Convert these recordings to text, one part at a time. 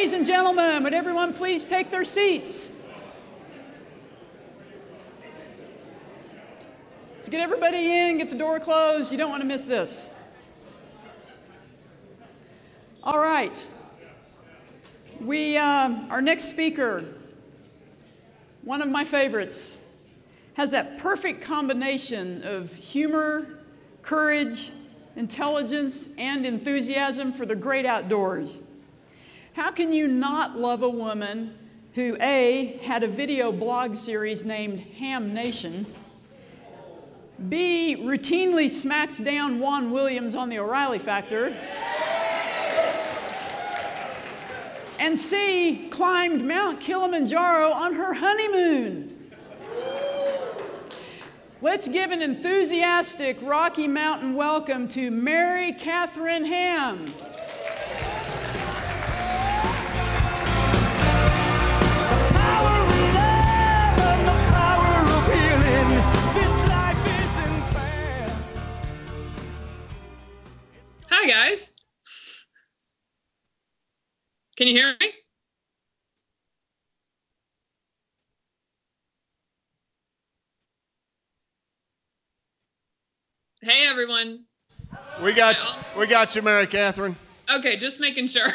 Ladies and gentlemen, would everyone please take their seats? Let's get everybody in, get the door closed. You don't want to miss this. All right. Our next speaker, one of my favorites, has that perfect combination of humor, courage, intelligence, and enthusiasm for the great outdoors. How can you not love a woman who, A, had a video blog series named Ham Nation, B, routinely smacks down Juan Williams on the O'Reilly Factor, and C, climbed Mount Kilimanjaro on her honeymoon? Let's give an enthusiastic Rocky Mountain welcome to Mary Katharine Ham. Hi, guys. Can you hear me? Hey, everyone. We got you, Mary Katharine. Okay, just making sure.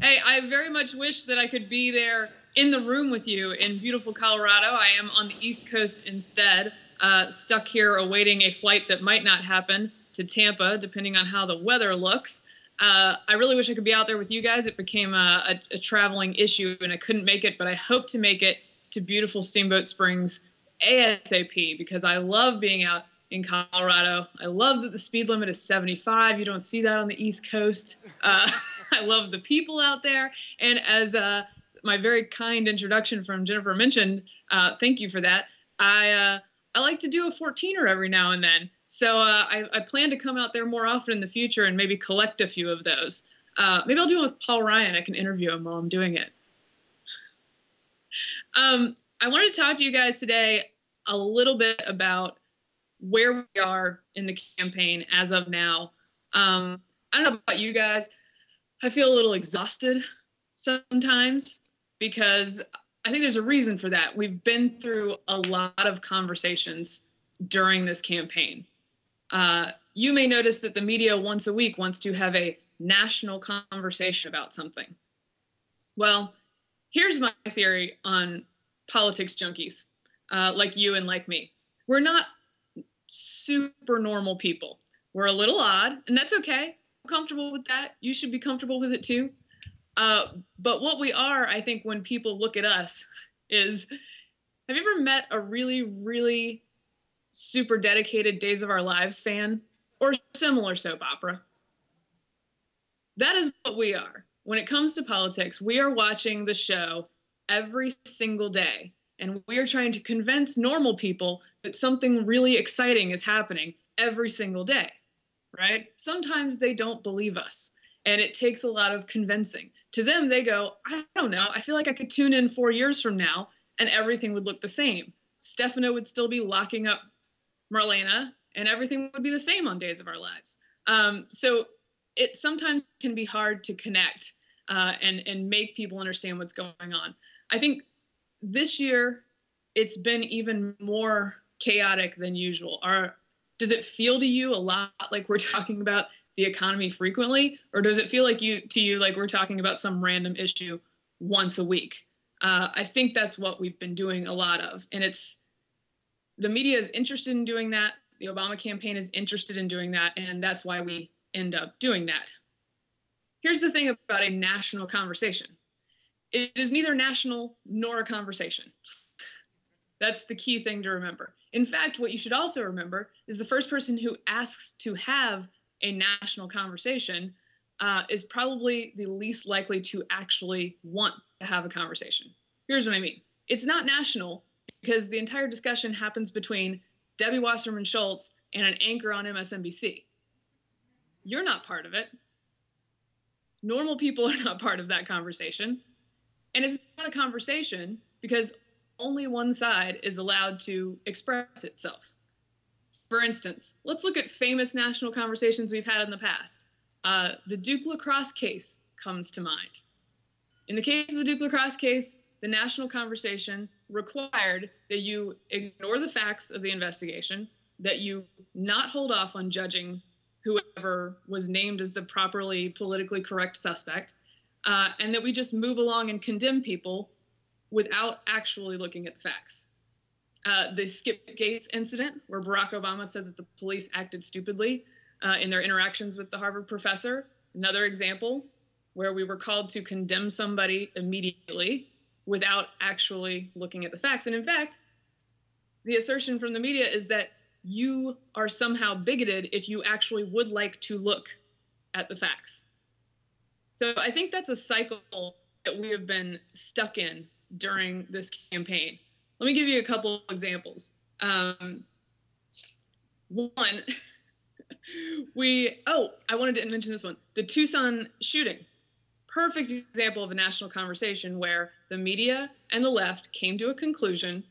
Hey, I very much wish that I could be there in the room with you in beautiful Colorado. I am on the East Coast instead, stuck here awaiting a flight that might not happen to Tampa, depending on how the weather looks. I really wish I could be out there with you guys. It became a traveling issue, and I couldn't make it, but I hope to make it to beautiful Steamboat Springs ASAP, because I love being out in Colorado. I love that the speed limit is 75. You don't see that on the East Coast. I love the people out there. And as my very kind introduction from Jennifer mentioned, thank you for that. I like to do a 14er every now and then. So I plan to come out there more often in the future and maybe collect a few of those. Maybe I'll do it with Paul Ryan. I can interview him while I'm doing it. I wanted to talk to you guys today a little bit about where we are in the campaign as of now. I don't know about you guys. I feel a little exhausted sometimes because I think there's a reason for that. We've been through a lot of conversations during this campaign. You may notice that the media once a week wants to have a national conversation about something. Well, here's my theory on politics junkies, like you and like me. We're not super normal people. We're a little odd, and that's okay. I'm comfortable with that. You should be comfortable with it too. But what we are, I think, when people look at us is, have you ever met a really, really super dedicated Days of Our Lives fan or similar soap opera? That is what we are. When it comes to politics, we are watching the show every single day, and we are trying to convince normal people that something really exciting is happening every single day, right? Sometimes they don't believe us, and it takes a lot of convincing. To them, they go, I don't know, I feel like I could tune in 4 years from now and everything would look the same. Stefano would still be locking up Marlena, and everything would be the same on Days of Our Lives. So it sometimes can be hard to connect and make people understand what's going on. I think this year it's been even more chaotic than usual. Does it feel to you a lot like we're talking about the economy frequently, or does it feel like to you like we're talking about some random issue once a week? I think that's what we've been doing a lot of, and the media is interested in doing that. The Obama campaign is interested in doing that, and that's why we end up doing that. Here's the thing about a national conversation. It is neither national nor a conversation. That's the key thing to remember. In fact, what you should also remember is the first person who asks to have a national conversation is probably the least likely to actually want to have a conversation. Here's what I mean. It's not national because the entire discussion happens between Debbie Wasserman Schultz and an anchor on MSNBC. You're not part of it. Normal people are not part of that conversation. And it's not a conversation because only one side is allowed to express itself. For instance, let's look at famous national conversations we've had in the past. The Duke lacrosse case comes to mind. In the case of the Duke Lacrosse case, the national conversation required that you ignore the facts of the investigation, that you not hold off on judging whoever was named as the properly politically correct suspect, and that we just move along and condemn people without actually looking at the facts. The Skip Gates incident, where Barack Obama said that the police acted stupidly in their interactions with the Harvard professor, another example where we were called to condemn somebody immediately without actually looking at the facts. And in fact, the assertion from the media is that you are somehow bigoted if you actually would like to look at the facts. So I think that's a cycle that we have been stuck in during this campaign. Let me give you a couple examples. One, I wanted to mention this one, the Tucson shooting. Perfect example of a national conversation where the media and the left came to a conclusion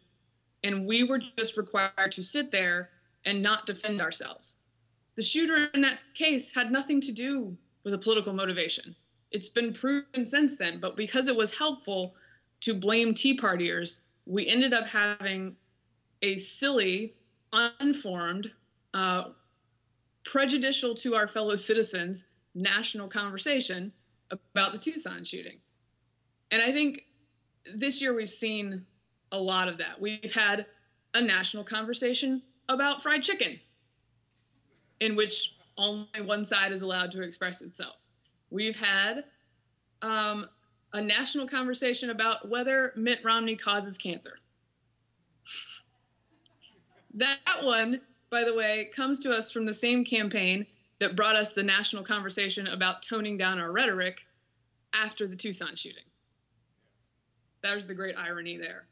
and we were just required to sit there and not defend ourselves. The shooter in that case had nothing to do with a political motivation. It's been proven since then, but because it was helpful to blame Tea Partiers, we ended up having a silly, uninformed, prejudicial to our fellow citizens national conversation about the Tucson shooting. And I think this year we've seen a lot of that. We've had a national conversation about fried chicken, in which only one side is allowed to express itself. We've had a national conversation about whether Mitt Romney causes cancer. That one, by the way, comes to us from the same campaign that brought us the national conversation about toning down our rhetoric after the Tucson shooting. There's the great irony there.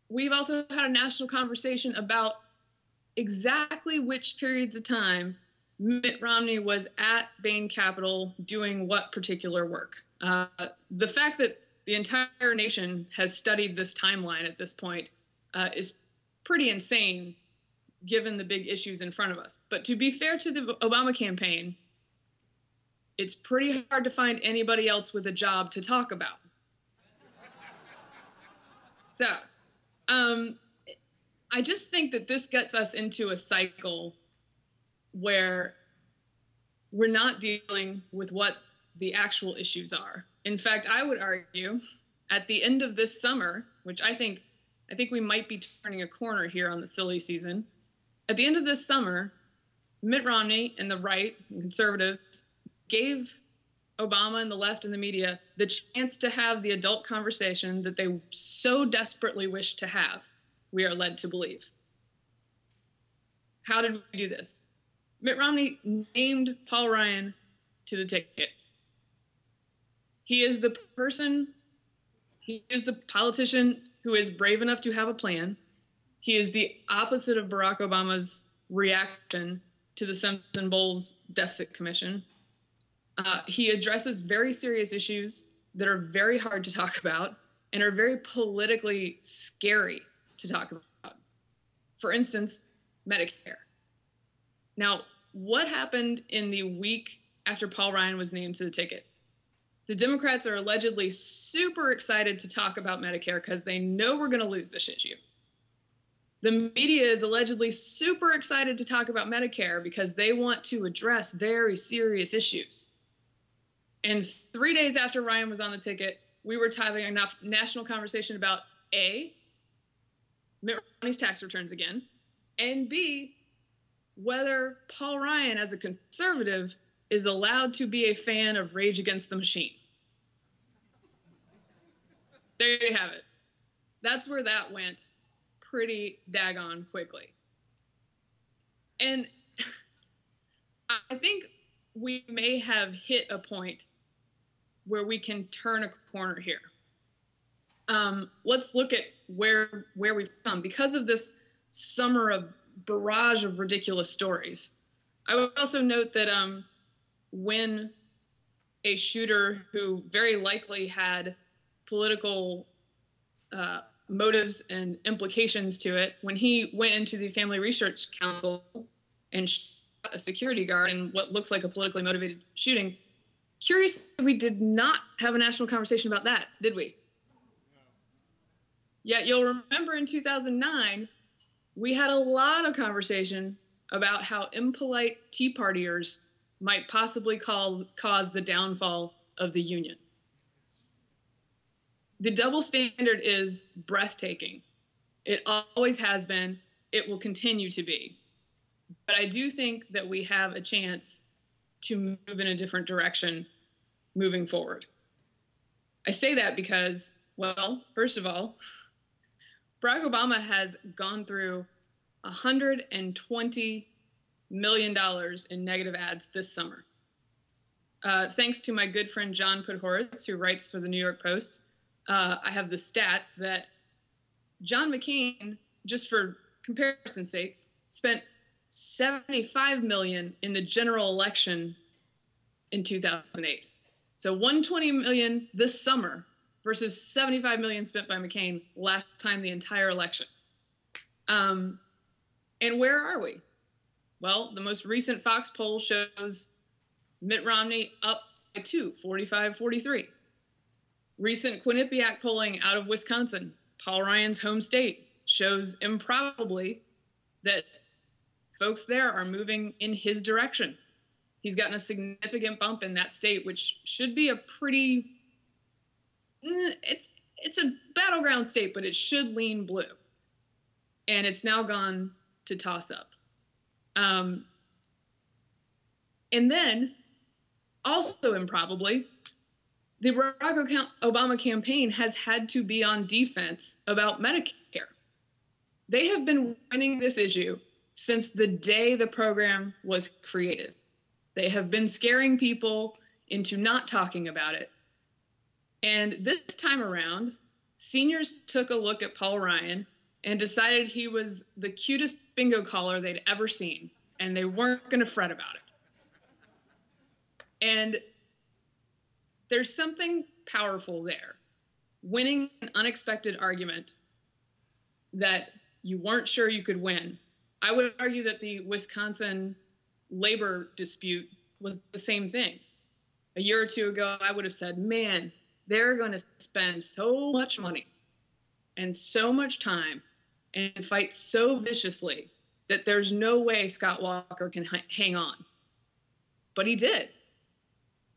We've also had a national conversation about exactly which periods of time Mitt Romney was at Bain Capital doing what particular work. The fact that the entire nation has studied this timeline at this point is pretty insane given the big issues in front of us. But to be fair to the Obama campaign, it's pretty hard to find anybody else with a job to talk about. So I just think that this gets us into a cycle where we're not dealing with what the actual issues are. In fact, I would argue at the end of this summer, which I think we might be turning a corner here on the silly season. At the end of this summer, Mitt Romney and the right and conservatives gave Obama and the left and the media the chance to have the adult conversation that they so desperately wish to have, we are led to believe. How did we do this? Mitt Romney named Paul Ryan to the ticket. He is the politician who is brave enough to have a plan. He is the opposite of Barack Obama's reaction to the Simpson Bowles Deficit Commission. He addresses very serious issues that are very hard to talk about and are very politically scary to talk about. For instance, Medicare. Now, what happened in the week after Paul Ryan was named to the ticket? The Democrats are allegedly super excited to talk about Medicare because they know we're going to lose this issue. The media is allegedly super excited to talk about Medicare because they want to address very serious issues. And 3 days after Ryan was on the ticket, we were having a national conversation about A, Mitt Romney's tax returns again, and B, whether Paul Ryan, as a conservative, is allowed to be a fan of Rage Against the Machine. There you have it. That's where that went pretty daggone quickly. And I think we may have hit a point where we can turn a corner here. Let's look at where we've come. Because of this summer of barrage of ridiculous stories, I would also note that when a shooter who very likely had political motives and implications to it, when he went into the Family Research Council and shot a security guard in what looks like a politically motivated shooting, Curious, we did not have a national conversation about that, did we? Yet you'll remember in 2009, we had a lot of conversation about how impolite Tea Partiers might possibly cause the downfall of the Union. The double standard is breathtaking. It always has been. It will continue to be. But I do think that we have a chance to move in a different direction moving forward. I say that because, well, first of all, Barack Obama has gone through $120 million in negative ads this summer. Thanks to my good friend John Podhoretz, who writes for the New York Post, I have the stat that John McCain, just for comparison's sake, spent $75 million in the general election in 2008. So $120 million this summer versus $75 million spent by McCain last time the entire election. And where are we? Well, the most recent Fox poll shows Mitt Romney up by 2, 45-43. Recent Quinnipiac polling out of Wisconsin, Paul Ryan's home state, shows improbably that folks there are moving in his direction. He's gotten a significant bump in that state, which should be a pretty, it's a battleground state, but it should lean blue. And it's now gone to toss up. And then, also improbably, the Barack Obama campaign has had to be on defense about Medicare. They have been winning this issue since the day the program was created. They have been scaring people into not talking about it. And this time around, seniors took a look at Paul Ryan and decided he was the cutest bingo caller they'd ever seen, and they weren't going to fret about it. And there's something powerful there. Winning an unexpected argument that you weren't sure you could win. I would argue that the Wisconsin labor dispute was the same thing. A year or two ago, I would have said, man, they're going to spend so much money and so much time and fight so viciously that there's no way Scott Walker can hang on. But he did.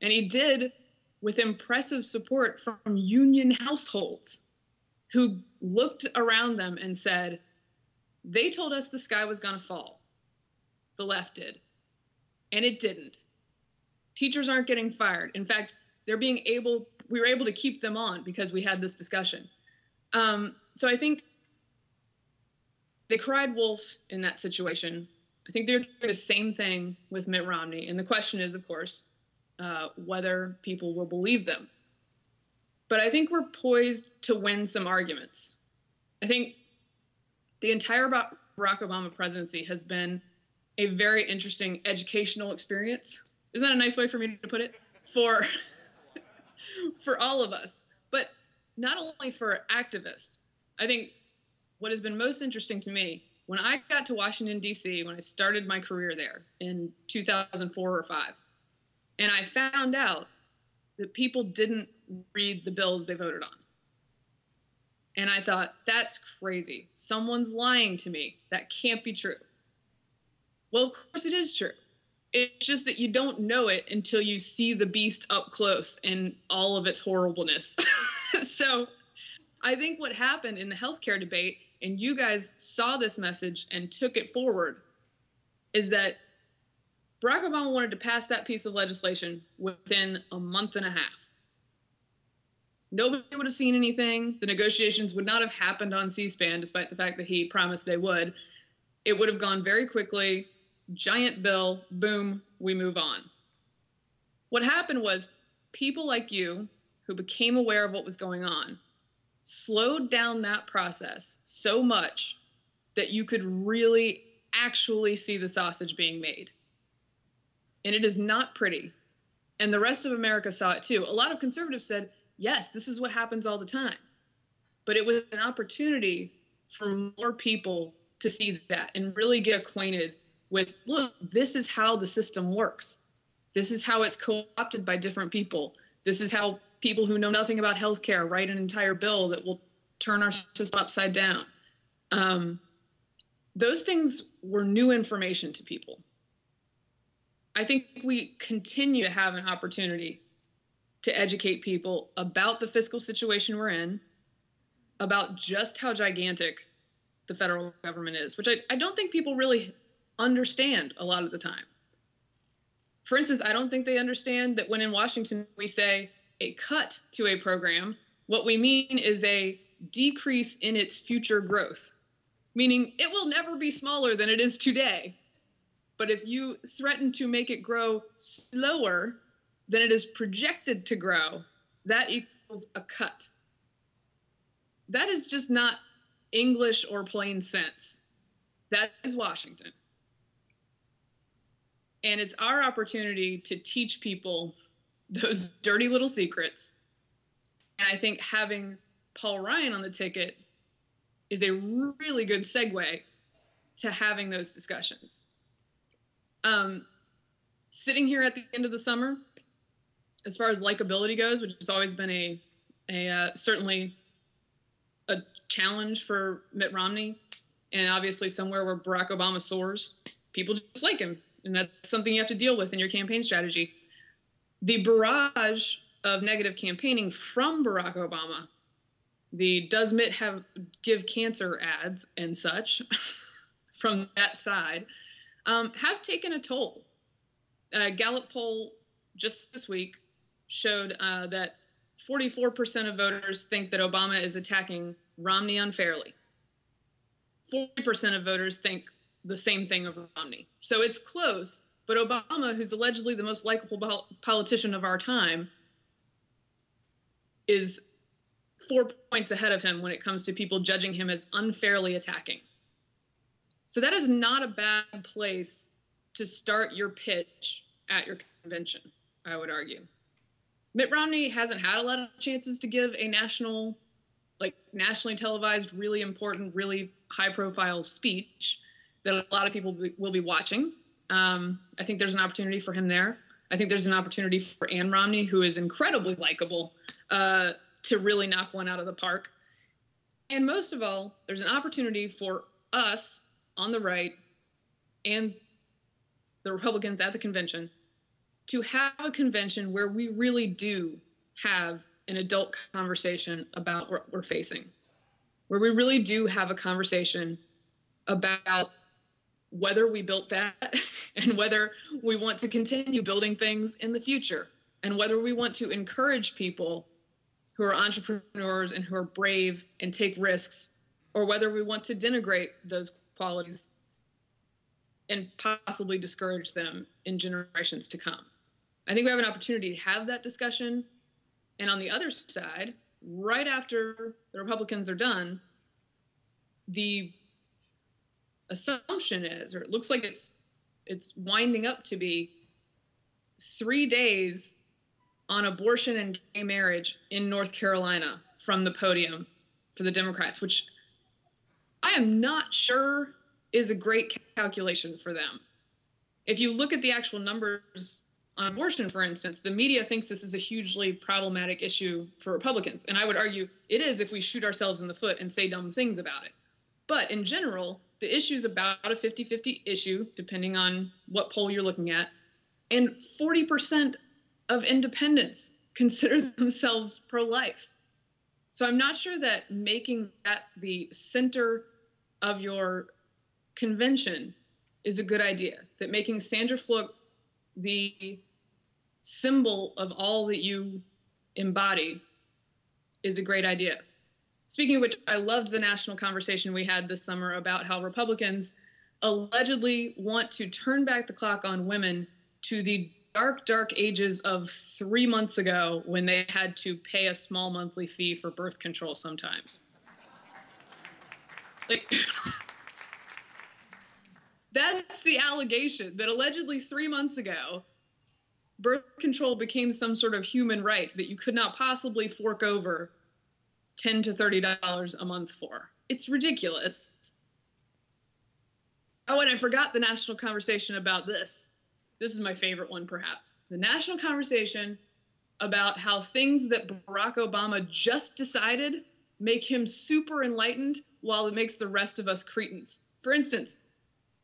And he did with impressive support from union households who looked around them and said, they told us the sky was going to fall. The left did. And it didn't. Teachers aren't getting fired. In fact, we were able to keep them on because we had this discussion. So I think they cried wolf in that situation. I think they're doing the same thing with Mitt Romney. And the question is, of course, whether people will believe them. But I think we're poised to win some arguments. I think the entire Barack Obama presidency has been a very interesting educational experience. Isn't that a nice way for me to put it? For all of us, but not only for activists. I think what has been most interesting to me, when I got to Washington, D.C., when I started my career there in 2004 or 5, and I found out that people didn't read the bills they voted on. And I thought, that's crazy. Someone's lying to me. That can't be true. Well, of course it is true. It's just that you don't know it until you see the beast up close and all of its horribleness. So I think what happened in the healthcare debate, and you guys saw this message and took it forward, is that Barack Obama wanted to pass that piece of legislation within a month and a half. Nobody would have seen anything. The negotiations would not have happened on C-SPAN, despite the fact that he promised they would. It would have gone very quickly. Giant bill, boom, we move on. What happened was people like you, who became aware of what was going on, slowed down that process so much that you could really actually see the sausage being made. And it is not pretty. And the rest of America saw it too. A lot of conservatives said, yes, this is what happens all the time. But it was an opportunity for more people to see that and really get acquainted with, look, this is how the system works. This is how it's co-opted by different people. This is how people who know nothing about healthcare write an entire bill that will turn our system upside down. Those things were new information to people. I think we continue to have an opportunity to educate people about the fiscal situation we're in, about just how gigantic the federal government is, which I don't think people really understand a lot of the time. For instance, I don't think they understand that when in Washington we say a cut to a program, what we mean is a decrease in its future growth, meaning it will never be smaller than it is today. But if you threaten to make it grow slower than it is projected to grow, that equals a cut. That is just not English or plain sense. That is Washington. And it's our opportunity to teach people those dirty little secrets. And I think having Paul Ryan on the ticket is a really good segue to having those discussions. Sitting here at the end of the summer, as far as likability goes, which has always been certainly a challenge for Mitt Romney, and obviously somewhere where Barack Obama soars, people just like him. And that's something you have to deal with in your campaign strategy. The barrage of negative campaigning from Barack Obama, the does Mitt give cancer ads and such from that side, have taken a toll. A Gallup poll just this week showed that 44% of voters think that Obama is attacking Romney unfairly. 40% of voters think the same thing of Romney. So it's close, but Obama, who's allegedly the most likable politician of our time, is 4 points ahead of him when it comes to people judging him as unfairly attacking. So that is not a bad place to start your pitch at your convention, I would argue. Mitt Romney hasn't had a lot of chances to give a nationally televised, really important, really high-profile speech that a lot of people will be watching. I think there's an opportunity for him there. I think there's an opportunity for Ann Romney, who is incredibly likable, to really knock one out of the park. And most of all, there's an opportunity for us on the right and the Republicans at the convention to have a convention where we really do have an adult conversation about what we're facing, where we really do have a conversation about whether we built that and whether we want to continue building things in the future, and whether we want to encourage people who are entrepreneurs and who are brave and take risks, or whether we want to denigrate those qualities and possibly discourage them in generations to come. I think we have an opportunity to have that discussion. And on the other side, right after the Republicans are done, the assumption is, or it looks like it's winding up to be, 3 days on abortion and gay marriage in North Carolina from the podium for the Democrats, which I am not sure is a great calculation for them. If you look at the actual numbers on abortion, for instance, the media thinks this is a hugely problematic issue for Republicans. And I would argue it is if we shoot ourselves in the foot and say dumb things about it. But in general, the issue is about a 50-50 issue, depending on what poll you're looking at. And 40% of independents consider themselves pro-life. So I'm not sure that making that the center of your convention is a good idea, that making Sandra Fluke the symbol of all that you embody is a great idea. Speaking of which, I loved the national conversation we had this summer about how Republicans allegedly want to turn back the clock on women to the dark, dark ages of 3 months ago, when they had to pay a small monthly fee for birth control sometimes. Like, that's the allegation, that allegedly 3 months ago, birth control became some sort of human right that you could not possibly fork over $10 to $30 a month for. It's ridiculous. Oh, and I forgot the national conversation about this. this is my favorite one perhaps, the national conversation about how things that Barack Obama just decided make him super enlightened while it makes the rest of us cretins. For instance,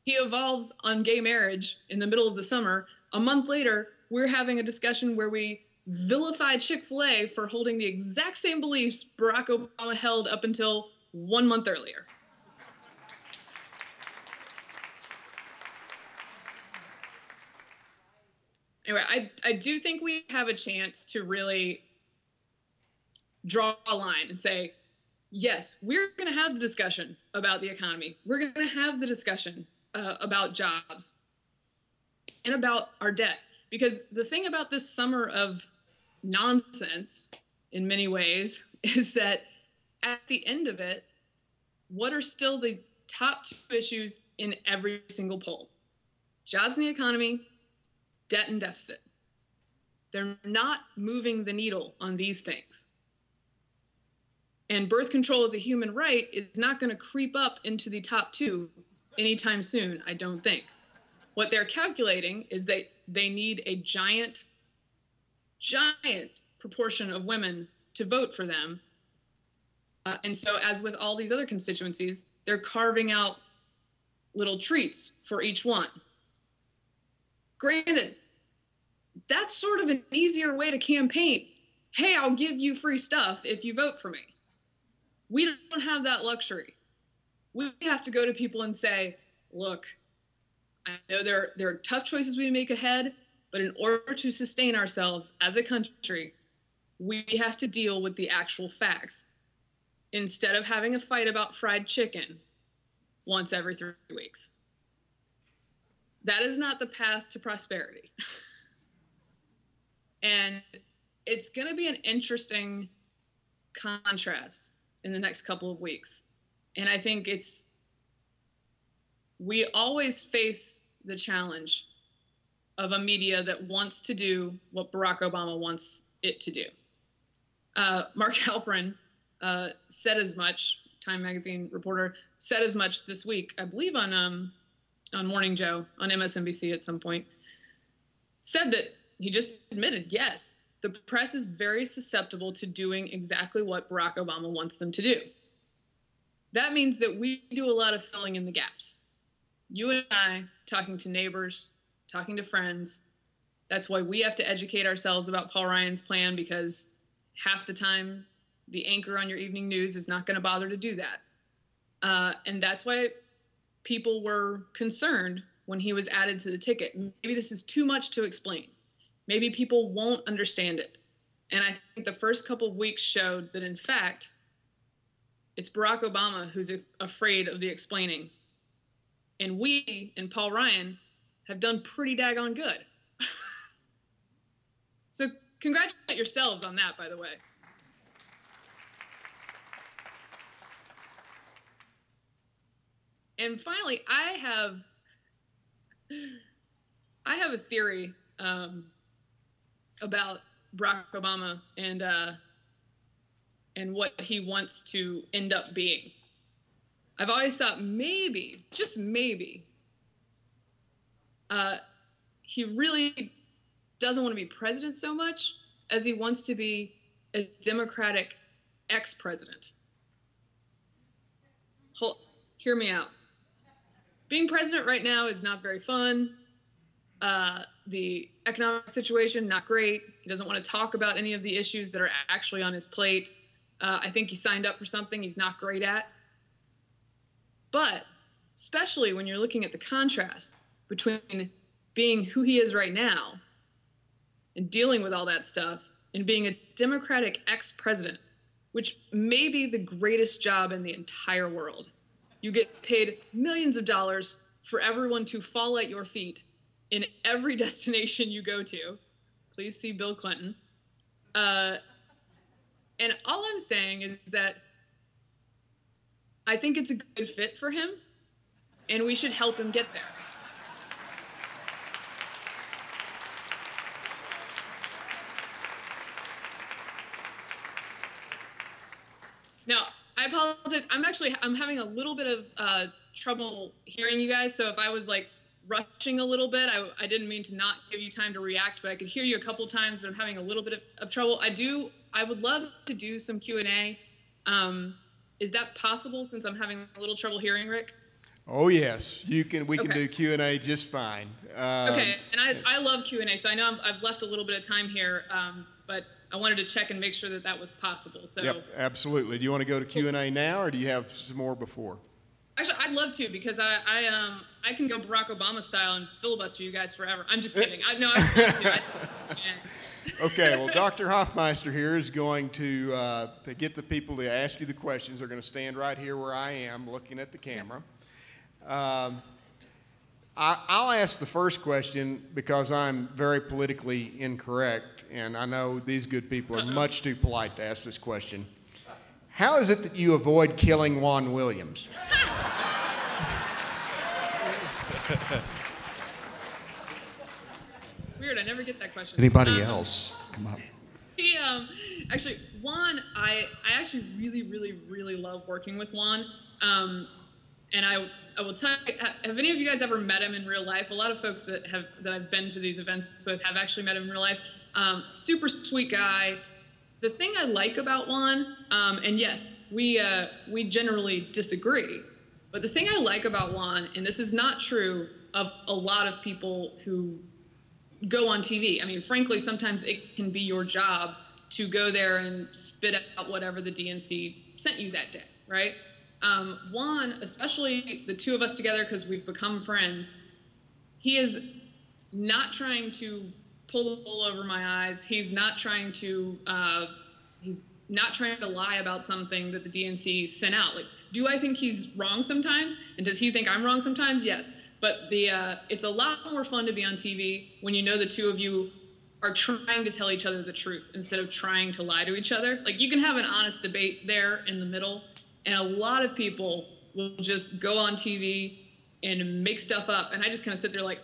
he evolves on gay marriage in the middle of the summer. A month later, we're having a discussion where we vilify Chick-fil-A for holding the exact same beliefs Barack Obama held up until 1 month earlier. Anyway, I do think we have a chance to really draw a line and say, yes, we're going to have the discussion about the economy. We're going to have the discussion about jobs and about our debt. Because the thing about this summer of nonsense, in many ways, is that at the end of it, what are still the top 2 issues in every single poll? Jobs in the economy, debt and deficit. They're not moving the needle on these things. And birth control as a human right is not going to creep up into the top 2 anytime soon, I don't think. What they're calculating is that they need a giant proportion of women to vote for them. And so as with all these other constituencies, they're carving out little treats for each one. Granted, that's sort of an easier way to campaign. Hey, I'll give you free stuff if you vote for me. We don't have that luxury. We have to go to people and say, look, I know there are tough choices we make ahead, but in order to sustain ourselves as a country, we have to deal with the actual facts instead of having a fight about fried chicken once every 3 weeks. That is not the path to prosperity. And it's going to be an interesting contrast in the next couple of weeks. And I think we always face the challenge of a media that wants to do what Barack Obama wants it to do. Mark Halperin said as much, Time Magazine reporter, said as much this week, I believe on Morning Joe, on MSNBC at some point, said that he just admitted, yes, the press is very susceptible to doing exactly what Barack Obama wants them to do. That means that we do a lot of filling in the gaps. You and I, talking to neighbors, talking to friends, that's why we have to educate ourselves about Paul Ryan's plan, because half the time the anchor on your evening news is not going to bother to do that. And that's why people were concerned when he was added to the ticket. Maybe this is too much to explain. Maybe people won't understand it. And I think the first couple of weeks showed that, in fact, it's Barack Obama who's afraid of the explaining. And we, and Paul Ryan, have done pretty daggone good. So congratulate yourselves on that, by the way. And finally, I have a theory about Barack Obama and what he wants to end up being. I've always thought maybe, just maybe, he really doesn't want to be president so much as he wants to be a Democratic ex-president. Hear me out. Being president right now is not very fun. The economic situation, not great. He doesn't want to talk about any of the issues that are actually on his plate. I think he signed up for something he's not great at. But especially when you're looking at the contrast between being who he is right now and dealing with all that stuff and being a Democratic ex-president, which may be the greatest job in the entire world. You get paid millions of dollars for everyone to fall at your feet in every destination you go to. Please see Bill Clinton. And all I'm saying is that I think it's a good fit for him, and we should help him get there. Now, I apologize. I'm having a little bit of trouble hearing you guys. So if I was like rushing a little bit. I didn't mean to not give you time to react, but I could hear you a couple times, but I'm having a little bit of trouble. I would love to do some Q&A. Is that possible since I'm having a little trouble hearing, Rick? Oh yes, we can do Q&A just fine. Okay, and I love Q&A, so I know I've left a little bit of time here, but I wanted to check and make sure that that was possible. So. Yep, absolutely. Do you want to go to Q&A now, or do you have some more before? Actually, I'd love to, because I can go Barack Obama style and filibuster you guys forever. I'm just kidding. I'd love to. Okay, well, Dr. Hoffmeister here is going to get the people to ask you the questions. They're going to stand right here where I am, looking at the camera. I'll ask the first question because I'm very politically incorrect, and I know these good people are much too polite to ask this question. How is it that you avoid killing Juan Williams? Weird, I never get that question. Anybody else? Come up. Actually, Juan, I actually really love working with Juan. And I will tell you, have any of you guys ever met him in real life? A lot of folks that I've been to these events with have actually met him in real life. Super sweet guy. The thing I like about Juan, and yes, we generally disagree, but the thing I like about Juan, and this is not true of a lot of people who go on TV. I mean, frankly, sometimes it can be your job to go there and spit out whatever the DNC sent you that day, right? Juan, especially the two of us together, because we've become friends, he is not trying to pull the wool over my eyes. He's not trying to lie about something that the DNC sent out. Like, do I think he's wrong sometimes? And does he think I'm wrong sometimes? Yes. But it's a lot more fun to be on TV when you know the two of you are trying to tell each other the truth instead of trying to lie to each other. Like, you can have an honest debate there in the middle, and a lot of people will just go on TV and make stuff up, and I just kind of sit there like,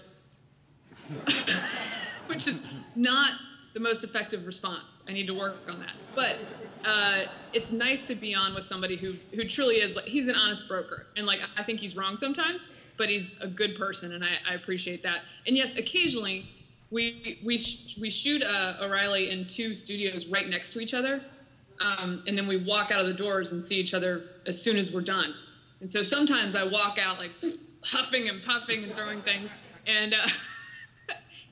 which is not the most effective response. I need to work on that. But it's nice to be on with somebody who truly is, like, he's an honest broker. And, like, I think he's wrong sometimes, but he's a good person, and I appreciate that. And yes, occasionally we shoot O'Reilly in two studios right next to each other, and then we walk out of the doors and see each other as soon as we're done. And so sometimes I walk out like huffing and puffing and throwing things, and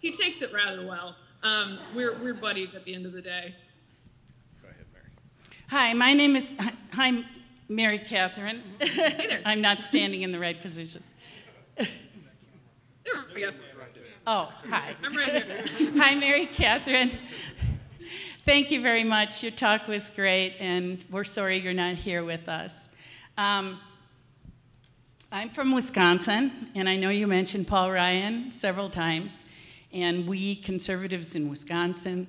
he takes it rather well. We're buddies at the end of the day. Go ahead, Mary. Hi, I'm Mary Katharine. Hey there. I'm not standing in the right position. There we go. Oh, hi. I'm right here. Hi, Mary Katharine. Thank you very much. Your talk was great, and we're sorry you're not here with us. I'm from Wisconsin, and I know you mentioned Paul Ryan several times, and we conservatives in Wisconsin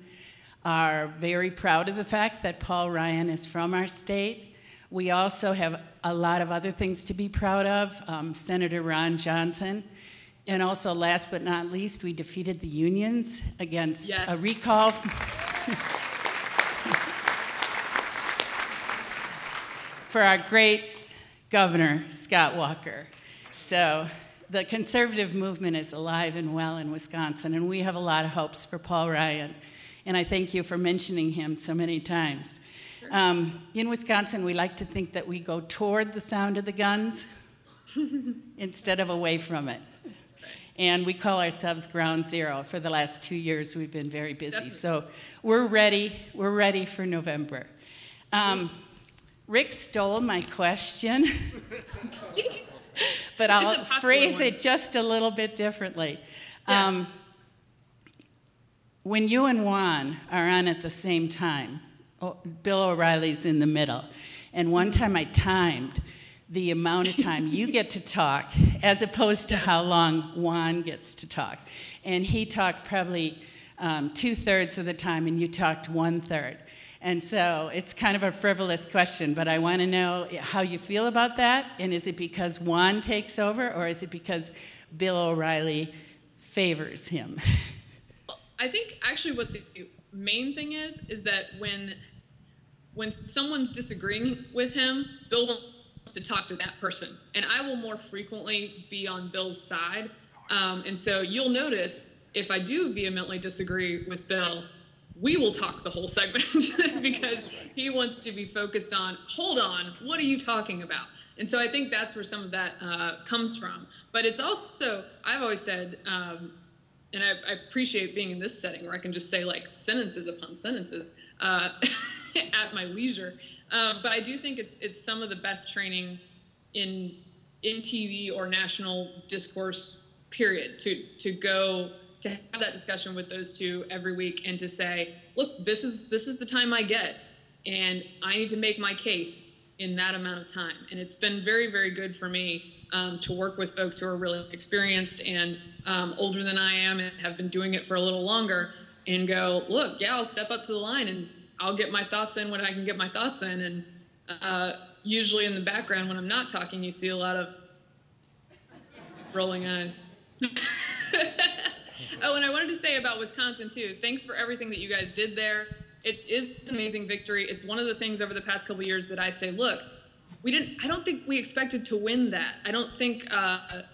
are very proud of the fact that Paul Ryan is from our state. We also have a lot of other things to be proud of. Senator Ron Johnson. And also, last but not least, we defeated the unions against a recall. For our great governor, Scott Walker. So the conservative movement is alive and well in Wisconsin, and we have a lot of hopes for Paul Ryan. And I thank you for mentioning him so many times. In Wisconsin, we like to think that we go toward the sound of the guns instead of away from it. And we call ourselves Ground Zero. For the last 2 years, we've been very busy. Definitely. So we're ready for November. Rick stole my question, but I'll phrase it just a little bit differently. Yeah. When you and Juan are on at the same time, Bill O'Reilly's in the middle, and one time I timed the amount of time you get to talk as opposed to how long Juan gets to talk. And he talked probably 2/3 of the time, and you talked 1/3. And so it's kind of a frivolous question, but I want to know how you feel about that. And is it because Juan takes over, or is it because Bill O'Reilly favors him? I think actually what the main thing is that when someone's disagreeing with him, Bill wants to talk to that person. And I will more frequently be on Bill's side And so you'll notice if I do vehemently disagree with Bill, we will talk the whole segment because he wants to be focused on, hold on, what are you talking about? And so I think that's where some of that comes from. But it's also, I've always said, and I appreciate being in this setting where I can just say like sentences upon sentences at my leisure. But I do think it's some of the best training in TV or national discourse, period, to go to have that discussion with those two every week and to say, look, this is the time I get, and I need to make my case in that amount of time. And it's been very, very good for me to work with folks who are really experienced and older than I am and have been doing it for a little longer and go, look, yeah, I'll step up to the line and I'll get my thoughts in when I can get my thoughts in. And usually in the background when I'm not talking, you see a lot of rolling eyes. Oh, and I wanted to say about Wisconsin too, thanks for everything that you guys did there. It is an amazing victory. It's one of the things over the past couple of years that I say, look, I don't think we expected to win that. I don't think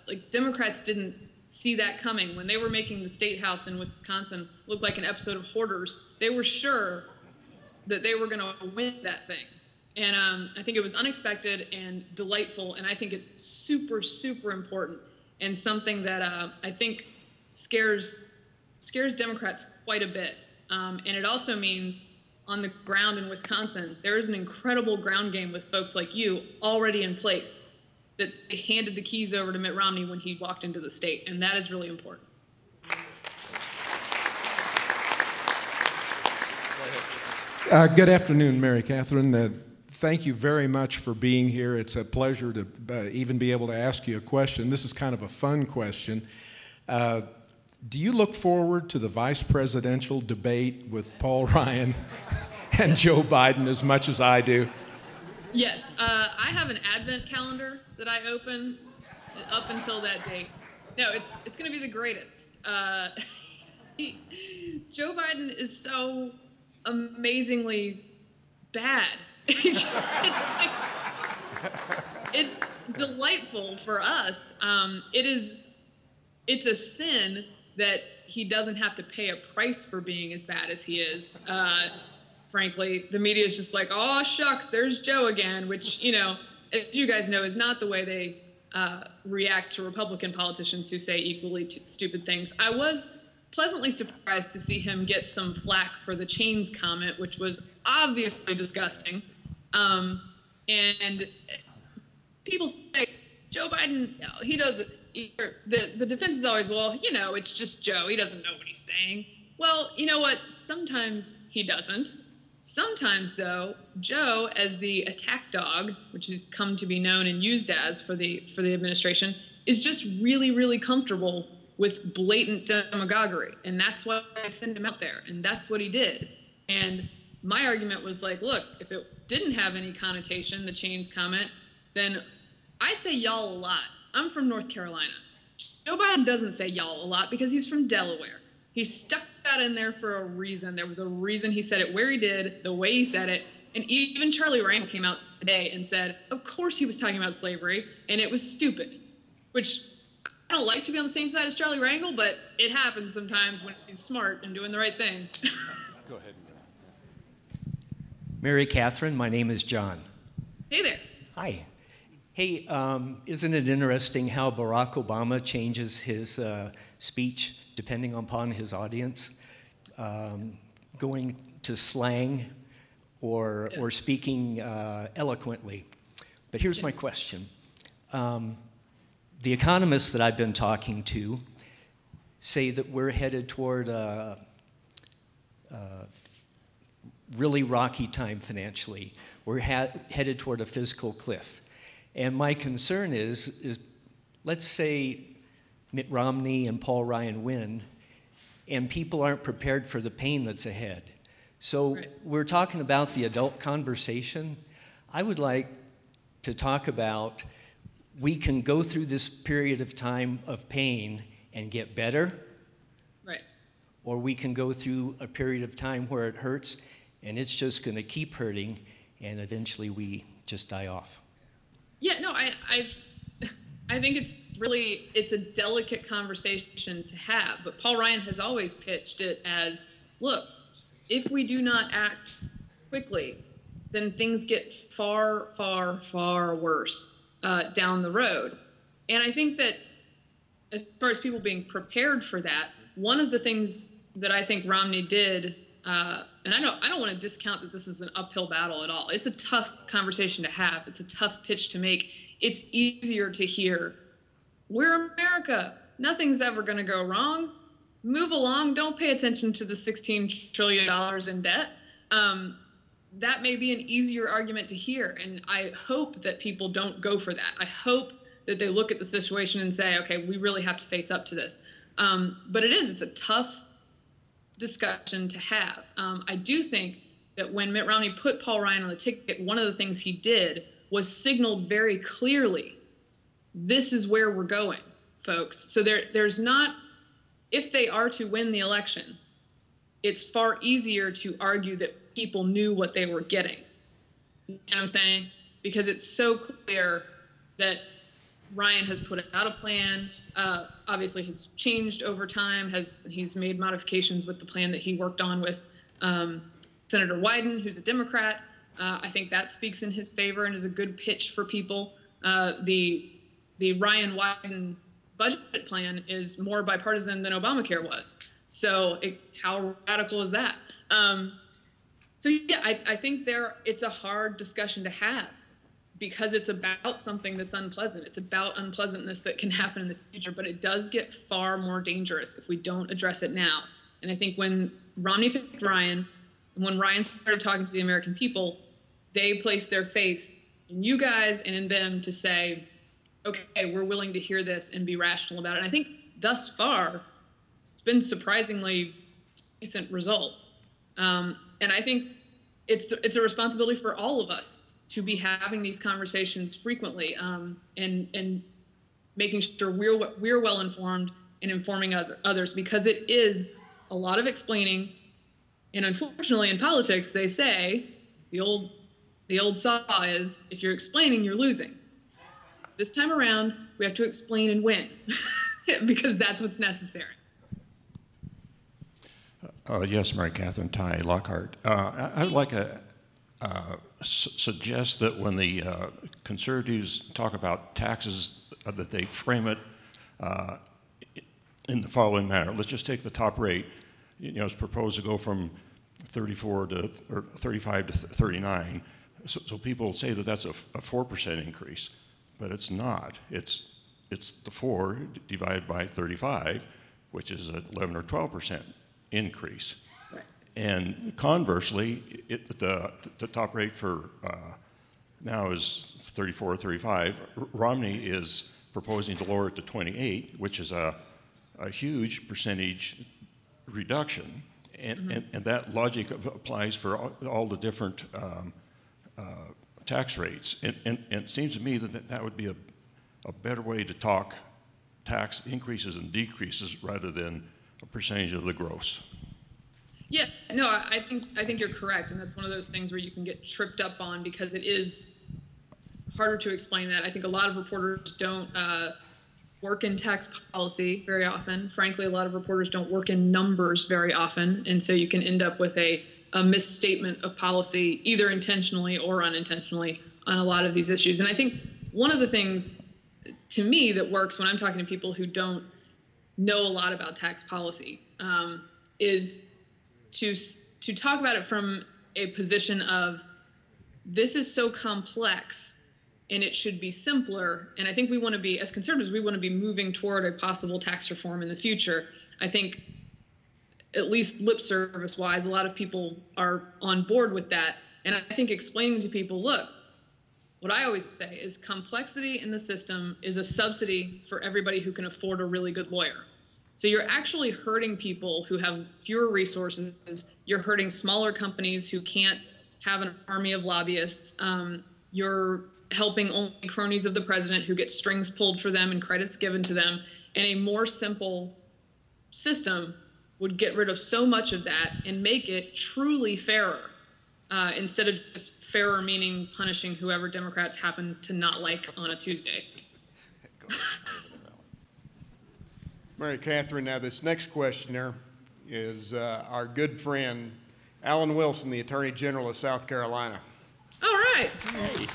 like Democrats didn't see that coming. When they were making the state house in Wisconsin look like an episode of Hoarders, they were sure that they were going to win that thing. And I think it was unexpected and delightful, and I think it's super, super important and something that I think scares Democrats quite a bit. And it also means on the ground in Wisconsin, there is an incredible ground game with folks like you already in place that they handed the keys over to Mitt Romney when he walked into the state, and that is really important. Good afternoon, Mary Katharine. Thank you very much for being here. It's a pleasure to even be able to ask you a question. This is kind of a fun question. Do you look forward to the vice presidential debate with Paul Ryan and Joe Biden as much as I do? Yes, I have an advent calendar that I open up until that date. No, it's going to be the greatest. Joe Biden is so amazingly bad. It's delightful for us. It's a sin that he doesn't have to pay a price for being as bad as he is. Frankly, the media is just like, oh, shucks, there's Joe again, which, you know, as you guys know, is not the way they react to Republican politicians who say equally stupid things. I was pleasantly surprised to see him get some flack for the chains comment, which was obviously disgusting. And people say, Joe Biden, he doesn't, the defense is always, well, you know, it's just Joe. He doesn't know what he's saying. Well, you know what? Sometimes he doesn't. Sometimes, though, Joe, as the attack dog, which has come to be known and used as for the administration, is just really, really comfortable with blatant demagoguery. And that's why I sent him out there. And that's what he did. And my argument was like, look, if it didn't have any connotation, the chains comment, then I say y'all a lot. I'm from North Carolina. Joe Biden doesn't say y'all a lot because he's from Delaware. He stuck that in there for a reason. There was a reason he said it where he did, the way he said it. And even Charlie Rangel came out today and said, of course he was talking about slavery, and it was stupid. Which, I don't like to be on the same side as Charlie Rangel, but it happens sometimes when he's smart and doing the right thing. Go ahead. Mary Katharine, my name is John. Hey there. Hi. Hey, isn't it interesting how Barack Obama changes his speech depending upon his audience, going to slang or speaking eloquently? But here's my question. The economists that I've been talking to say that we're headed toward a really rocky time financially. We're headed toward a fiscal cliff. And my concern is let's say Mitt Romney and Paul Ryan win, and people aren't prepared for the pain that's ahead. So we're talking about the adult conversation. I would like to talk about we can go through this period of time of pain and get better, Right. or we can go through a period of time where it hurts and it's just going to keep hurting, and eventually we just die off. Yeah, no, I think it's really, it's a delicate conversation to have. But Paul Ryan has always pitched it as, look, if we do not act quickly, then things get far, far, far worse down the road. And I think that as far as people being prepared for that, one of the things that I think Romney did, and I don't want to discount that this is an uphill battle at all. It's a tough conversation to have. It's a tough pitch to make. It's easier to hear, we're America. Nothing's ever going to go wrong. Move along. Don't pay attention to the $16 trillion in debt. That may be an easier argument to hear. And I hope that people don't go for that. I hope that they look at the situation and say, okay, we really have to face up to this. But it's a tough discussion to have. I do think that when Mitt Romney put Paul Ryan on the ticket, one of the things he did was signaled very clearly, this is where we're going, folks. So there's not, if they are to win the election, it's far easier to argue that people knew what they were getting. You know what I'm saying? Because it's so clear that Ryan has put out a plan, obviously has changed over time, he's made modifications with the plan that he worked on with Senator Wyden, who's a Democrat. I think that speaks in his favor and is a good pitch for people. The Ryan Wyden budget plan is more bipartisan than Obamacare was. So how radical is that? So yeah, I think it's a hard discussion to have, because it's about something that's unpleasant. It's about unpleasantness that can happen in the future, but it does get far more dangerous if we don't address it now. And I think when Romney picked Ryan, and when Ryan started talking to the American people, they placed their faith in you guys and in them to say, okay, we're willing to hear this and be rational about it. And I think thus far, it's been surprisingly decent results. And I think it's a responsibility for all of us to be having these conversations frequently, and making sure we're well informed and informing others, because it is a lot of explaining. And unfortunately in politics, they say, the old saw is, if you're explaining, you're losing. This time around, we have to explain and win because that's what's necessary. Yes, Mary Catherine, Ty Lockhart. I'd like to suggest that when the conservatives talk about taxes, that they frame it in the following manner. Let's just take the top rate. It's proposed to go from 34 to or 35 to 39. So people say that that's a 4% increase, but it's not. It's the 4 divided by 35, which is an 11 or 12% increase. Right. And conversely, the top rate for now is 34 or 35. Romney is proposing to lower it to 28, which is a huge percentage reduction. And that logic applies for all the different tax rates. And it seems to me that would be a better way to talk tax increases and decreases rather than a percentage of the gross. Yeah, no, I think you're correct, and that's one of those things where you can get tripped up on because it is harder to explain that. I think a lot of reporters don't work in tax policy very often. Frankly, a lot of reporters don't work in numbers very often, and so you can end up with a misstatement of policy, either intentionally or unintentionally, on a lot of these issues. And I think one of the things, to me, that works when I'm talking to people who don't know a lot about tax policy is to talk about it from a position of, this is so complex and it should be simpler. And I think we want to be, as conservatives, we want to be moving toward a possible tax reform in the future. I think, at least lip service wise, a lot of people are on board with that. And I think explaining to people, look, what I always say is complexity in the system is a subsidy for everybody who can afford a really good lawyer. So you're actually hurting people who have fewer resources. You're hurting smaller companies who can't have an army of lobbyists. You're helping only cronies of the president who get strings pulled for them and credits given to them. And a more simple system would get rid of so much of that and make it truly fairer, instead of just fairer meaning punishing whoever Democrats happen to not like on a Tuesday. Mary Katharine, now this next questioner is our good friend, Alan Wilson, the Attorney General of South Carolina. All right. Hey.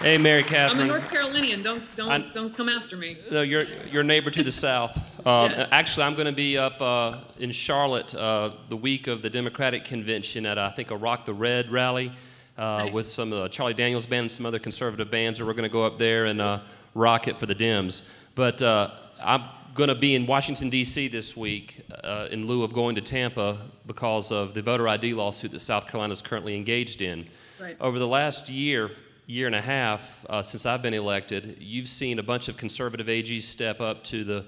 Hey, Mary Katharine. I'm a North Carolinian. Don't come after me. No, you're neighbor to the south. Yeah. Actually, I'm going to be up in Charlotte the week of the Democratic convention at I think a Rock the Red rally Nice. with some Charlie Daniels band and some other conservative bands. We're going to go up there and rock it for the Dems. But I'm going to be in Washington, D.C. this week in lieu of going to Tampa because of the voter ID lawsuit that South Carolina is currently engaged in. Right. Over the last year and a half since I've been elected, you've seen a bunch of conservative AGs step up to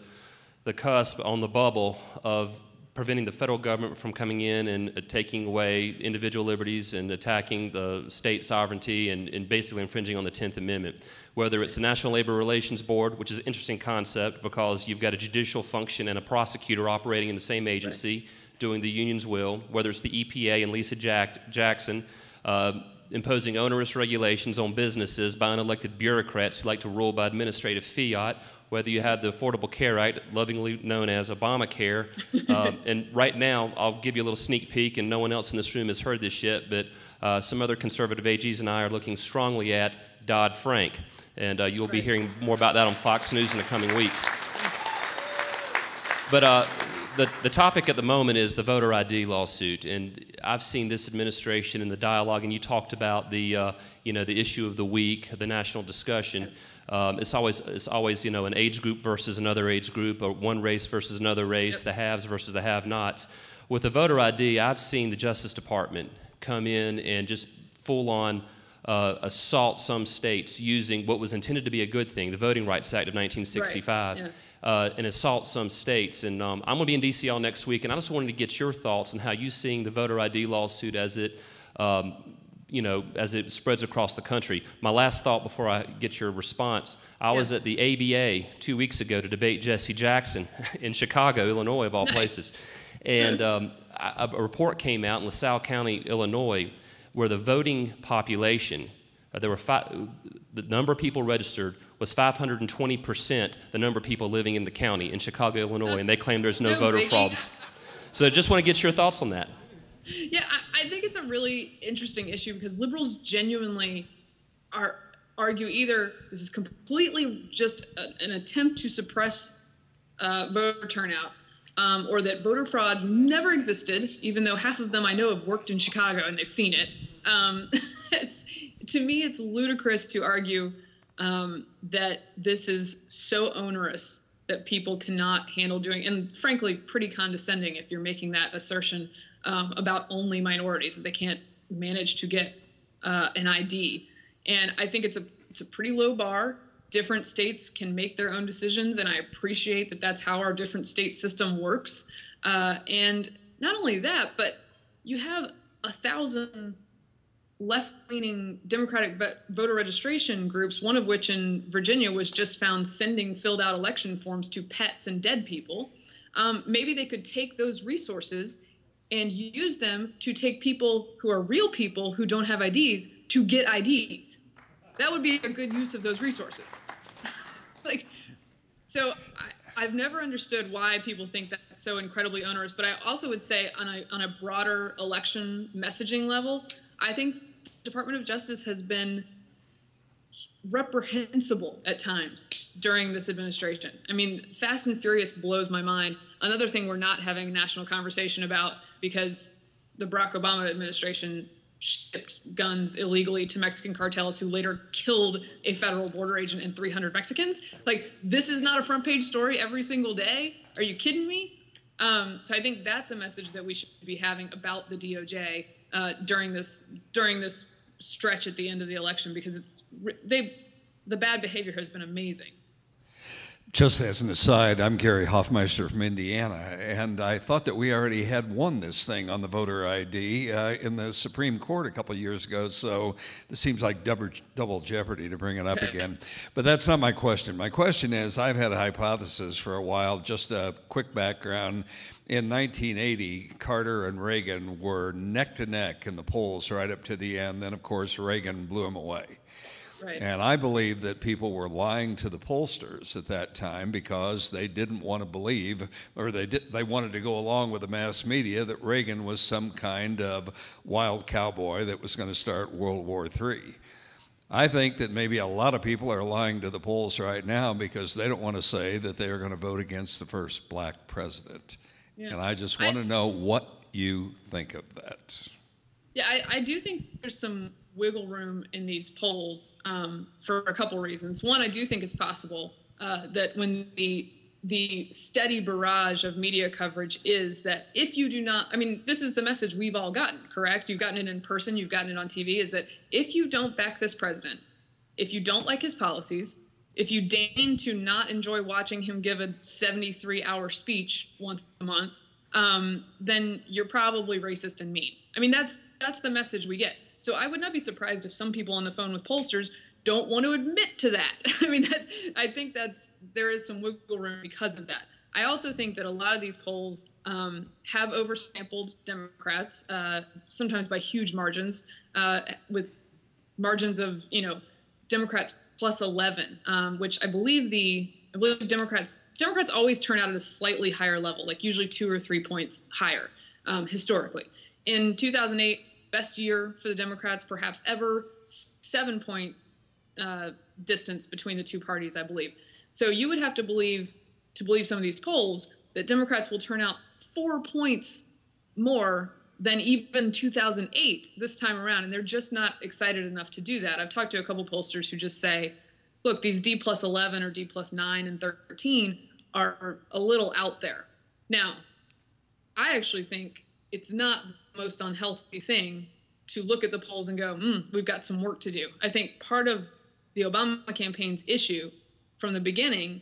the cusp on the bubble of preventing the federal government from coming in and taking away individual liberties and attacking the state sovereignty and basically infringing on the 10th Amendment. Whether it's the National Labor Relations Board, which is an interesting concept because you've got a judicial function and a prosecutor operating in the same agency doing the union's will, whether it's the EPA and Lisa Jackson imposing onerous regulations on businesses by unelected bureaucrats who like to rule by administrative fiat, whether you have the Affordable Care Act, lovingly known as Obamacare. And right now, I'll give you a little sneak peek, and no one else in this room has heard this yet, but some other conservative AGs and I are looking strongly at Dodd-Frank. And you'll be hearing more about that on Fox News in the coming weeks. But the topic at the moment is the voter ID lawsuit, and I've seen this administration in the dialogue, and you talked about the the issue of the week, the national discussion. It's always an age group versus another age group, or one race versus another race, the haves versus the have-nots. With the voter ID, I've seen the Justice Department come in and just full-on assault some states using what was intended to be a good thing, the Voting Rights Act of 1965. Right. Yeah. And assault some states. And I'm going to be in D.C. all next week, and I just wanted to get your thoughts on how you're seeing the voter ID lawsuit as it, as it spreads across the country. My last thought before I get your response, I was at the ABA 2 weeks ago to debate Jesse Jackson in Chicago, Illinois, of all places. And a report came out in LaSalle County, Illinois, where the voting population, the number of people registered was 520% the number of people living in the county in Chicago, Illinois, and they claim there's no voter frauds. So just want to get your thoughts on that. Yeah, I think it's a really interesting issue because liberals genuinely argue either this is completely just an attempt to suppress voter turnout, or that voter fraud never existed, even though half of them I know have worked in Chicago and they've seen it. To me, it's ludicrous to argue that this is so onerous that people cannot handle doing, and frankly, pretty condescending if you're making that assertion about only minorities, that they can't manage to get an ID. And I think it's a pretty low bar. Different states can make their own decisions, and I appreciate that that's how our different state system works. And not only that, but you have 1,000 left-leaning Democratic voter registration groups, one of which in Virginia was just found sending filled-out election forms to pets and dead people. Maybe they could take those resources and use them to take people who are real people who don't have IDs to get IDs. That would be a good use of those resources. I've never understood why people think that's so incredibly onerous, but I also would say on a broader election messaging level, I think the Department of Justice has been reprehensible at times during this administration. I mean, Fast and Furious blows my mind. Another thing we're not having a national conversation about because the Barack Obama administration shipped guns illegally to Mexican cartels who later killed a federal border agent and 300 Mexicans. This is not a front page story every single day. Are you kidding me? So I think that's a message that we should be having about the DOJ during this stretch at the end of the election, because the bad behavior has been amazing. Just as an aside, I'm Gary Hoffmeister from Indiana, and I thought that we already had won this thing on the voter ID in the Supreme Court a couple of years ago, so this seems like double jeopardy to bring it up again. But that's not my question. My question is, I've had a hypothesis for a while, just a quick background. In 1980, Carter and Reagan were neck to neck in the polls right up to the end. Then, of course, Reagan blew them away. Right. And I believe that people were lying to the pollsters at that time because they didn't want to believe, or they wanted to go along with the mass media that Reagan was some kind of wild cowboy that was going to start World War III. I think that maybe a lot of people are lying to the polls right now because they don't want to say that they are going to vote against the first black president. Yeah. And I just want to know what you think of that. Yeah, I do think there's some wiggle room in these polls for a couple reasons. One, I do think it's possible that when the steady barrage of media coverage is that if you do not, I mean, this is the message we've all gotten, correct? You've gotten it in person, you've gotten it on TV, is that if you don't back this president, if you don't like his policies, if you deign to not enjoy watching him give a 73-hour speech once a month, then you're probably racist and mean. I mean, that's the message we get. So I would not be surprised if some people on the phone with pollsters don't want to admit to that. I mean, I think there is some wiggle room because of that. I also think that a lot of these polls have oversampled Democrats, sometimes by huge margins, with margins of, Democrats plus 11, which I believe Democrats always turn out at a slightly higher level, like usually 2 or 3 points higher, historically. In 2008, best year for the Democrats perhaps ever, 7-point distance between the two parties, I believe. So you would have to believe some of these polls that Democrats will turn out 4 points more than even 2008 this time around, and they're just not excited enough to do that. I've talked to a couple pollsters who just say, look, these D plus 11 or D plus 9 and 13 are a little out there. Now, I actually think it's not the most unhealthy thing to look at the polls and go, we've got some work to do. I think part of the Obama campaign's issue from the beginning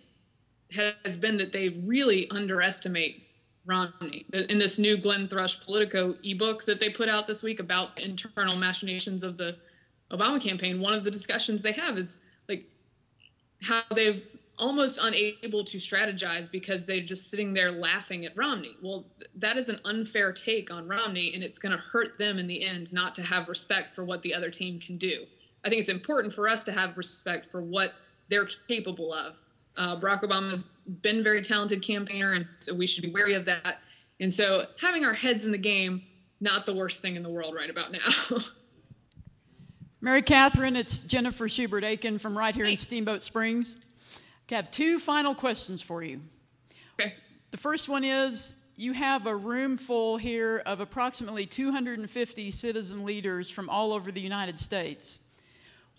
has been that they really underestimate Romney. In this new Glenn Thrush Politico ebook that they put out this week about internal machinations of the Obama campaign, one of the discussions they have is like how they've almost unable to strategize because they're just sitting there laughing at Romney. Well, that is an unfair take on Romney, and it's going to hurt them in the end not to have respect for what the other team can do. I think it's important for us to have respect for what they're capable of. Barack Obama's been a very talented campaigner, and so we should be wary of that. And so having our heads in the game, not the worst thing in the world right about now. Mary Katharine, it's Jennifer Schubert-Aiken from right here in Steamboat Springs. I have 2 final questions for you. Okay. The first one is, you have a room full here of approximately 250 citizen leaders from all over the United States.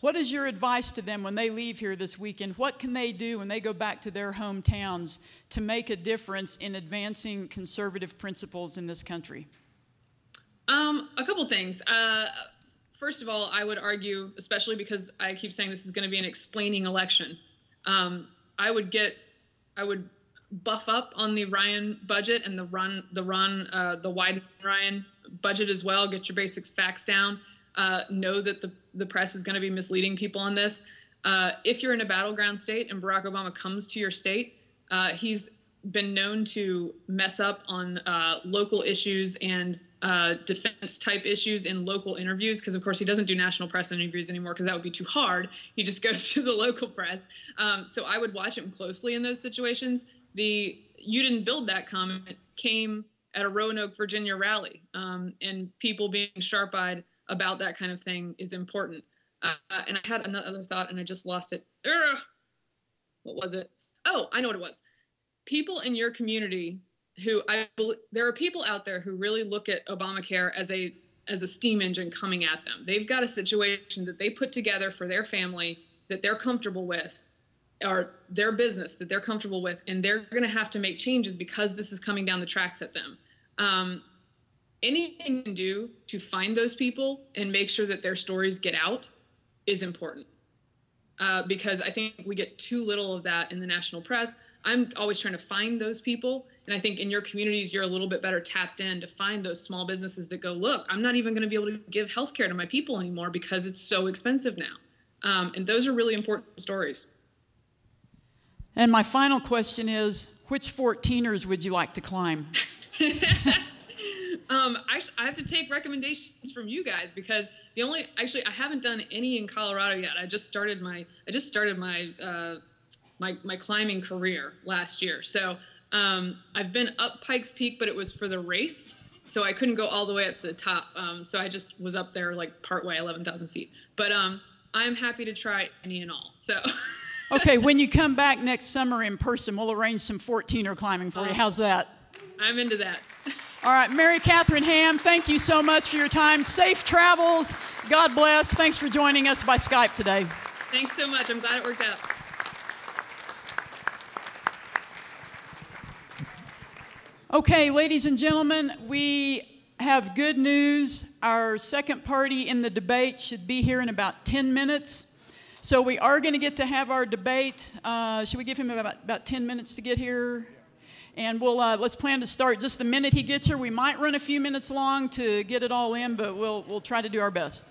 What is your advice to them when they leave here this weekend? What can they do when they go back to their hometowns to make a difference in advancing conservative principles in this country? A couple things. First of all, I would argue, especially because I keep saying this is going to be an explaining election, I would buff up on the Ryan budget and the Wyden-Ryan budget as well. Get your basics facts down. Know that the press is going to be misleading people on this. If you're in a battleground state and Barack Obama comes to your state, he's been known to mess up on local issues and defense type issues in local interviews, because of course he doesn't do national press interviews anymore because that would be too hard. He just goes to the local press. So I would watch him closely in those situations. The "you didn't build that" comment came at a Roanoke, Virginia rally, and people being sharp-eyed about that kind of thing is important. And I had another thought and I just lost it. What was it? Oh, I know what it was. People in your community who there are people out there who really look at Obamacare as a steam engine coming at them. They've got a situation that they put together for their family that they're comfortable with, or their business that they're comfortable with, and they're going to have to make changes because this is coming down the tracks at them. Anything you can do to find those people and make sure that their stories get out is important. Because I think we get too little of that in the national press. I'm always trying to find those people. And I think in your communities, you're a little bit better tapped in to find those small businesses that go, look, I'm not even going to be able to give healthcare to my people anymore because it's so expensive now. And those are really important stories. And my final question is, which 14ers would you like to climb? I have to take recommendations from you guys because I haven't done any in Colorado yet. I just started my my climbing career last year. So I've been up Pikes Peak, but it was for the race. So I couldn't go all the way up to the top. So I just was up there like partway, 11,000 feet. But I'm happy to try any and all. So. Okay, when you come back next summer in person, we'll arrange some 14er climbing for you. How's that? I'm into that. All right, Mary Katharine Ham, thank you so much for your time. Safe travels. God bless. Thanks for joining us by Skype today. Thanks so much. I'm glad it worked out. Okay, ladies and gentlemen, we have good news. Our second party in the debate should be here in about 10 minutes. So we are going to get to have our debate. Should we give him about 10 minutes to get here? And we'll let's plan to start just the minute he gets here. We might run a few minutes long to get it all in, but we'll try to do our best.